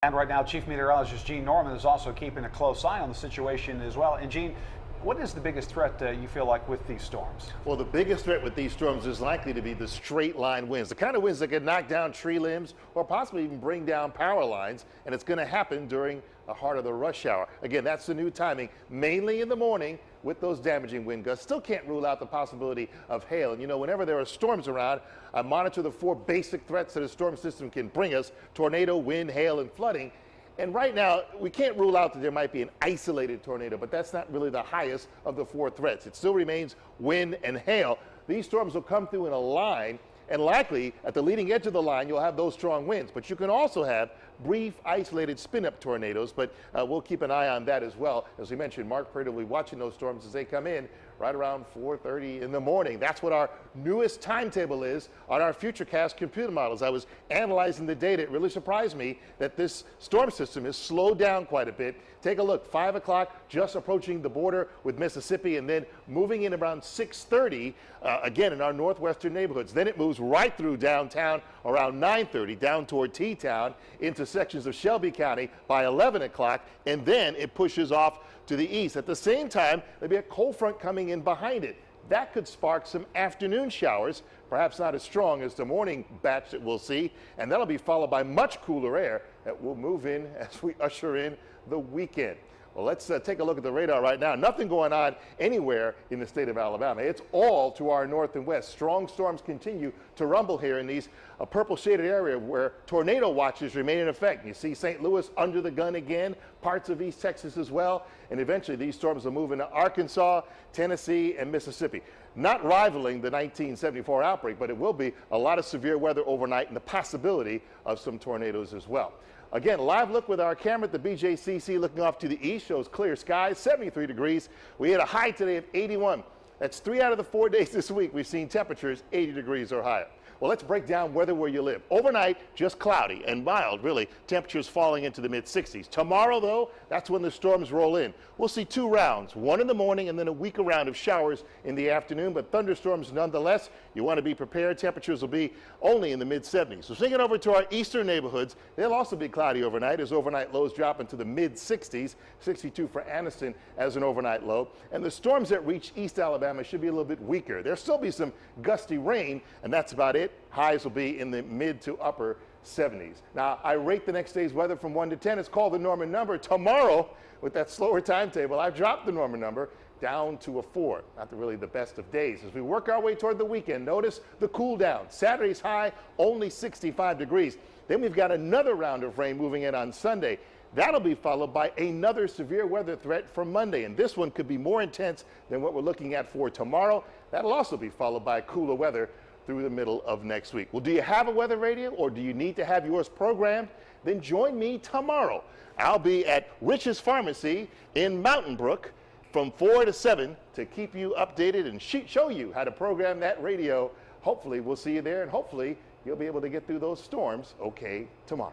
And right now, Chief Meteorologist Gene Norman is also keeping a close eye on the situation as well. And Gene, what is the biggest threat you feel like with these storms? Well, the biggest threat with these storms is likely to be the straight line winds, the kind of winds that can knock down tree limbs or possibly even bring down power lines. And it's going to happen during the heart of the rush hour. Again, that's the new timing, mainly in the morning with those damaging wind gusts. Still can't rule out the possibility of hail. And you know, whenever there are storms around, I monitor the 4 basic threats that a storm system can bring us: tornado, wind, hail, and flooding. And right now, we can't rule out that there might be an isolated tornado, but that's not really the highest of the 4 threats. It still remains wind and hail. These storms will come through in a line, and likely at the leading edge of the line, you'll have those strong winds. But you can also have brief, isolated spin-up tornadoes, but we'll keep an eye on that as well. As we mentioned, Mark Prater will be watching those storms as they come in right around 4:30 in the morning. That's what our newest timetable is on our Futurecast computer models. I was analyzing the data. It really surprised me that this storm system has slowed down quite a bit. Take a look, 5 o'clock, just approaching the border with Mississippi, and then moving in around 6:30, again in our northwestern neighborhoods. Then it moves right through downtown around 9:30, down toward T-Town, into sections of Shelby County by 11 o'clock, and then it pushes off to the east. At the same time, there'll be a cold front coming in behind it. That could spark some afternoon showers, perhaps not as strong as the morning batch that we'll see, and that'll be followed by much cooler air that will move in as we usher in the weekend. Well, let's take a look at the radar right now. Nothing going on anywhere in the state of Alabama. It's all to our north and west. Strong storms continue to rumble here in these purple shaded area where tornado watches remain in effect. You see St. Louis under the gun again, parts of East Texas as well, and eventually these storms will move into Arkansas, Tennessee, and Mississippi. Not rivaling the 1974 outbreak, but it will be a lot of severe weather overnight and the possibility of some tornadoes as well. Again, live look with our camera at the BJCC looking off to the east shows clear skies, 73 degrees. We had a high today of 81. That's 3 out of the 4 days this week we've seen temperatures 80 degrees or higher. Well, let's break down weather where you live. Overnight, just cloudy and mild, really. Temperatures falling into the mid-60s. Tomorrow, though, that's when the storms roll in. We'll see 2 rounds, one in the morning and then a weaker round of showers in the afternoon, but thunderstorms nonetheless. You want to be prepared. Temperatures will be only in the mid-70s. So swinging over to our eastern neighborhoods, they'll also be cloudy overnight as overnight lows drop into the mid-60s, 62 for Anniston as an overnight low. And the storms that reach East Alabama should be a little bit weaker. There'll still be some gusty rain, and that's about it. Highs will be in the mid to upper 70s. Now, I rate the next day's weather from 1 to 10. It's called the Norman number. Tomorrow, with that slower timetable, I've dropped the Norman number down to a 4. Not really the best of days. As we work our way toward the weekend, notice the cool down. Saturday's high, only 65 degrees. Then we've got another round of rain moving in on Sunday. That'll be followed by another severe weather threat for Monday, and this one could be more intense than what we're looking at for tomorrow. That'll also be followed by cooler weather through the middle of next week. Well, do you have a weather radio or do you need to have yours programmed? Then join me tomorrow. I'll be at Rich's Pharmacy in Mountain Brook from 4 to 7 to keep you updated and show you how to program that radio. Hopefully we'll see you there, and hopefully you'll be able to get through those storms okay tomorrow.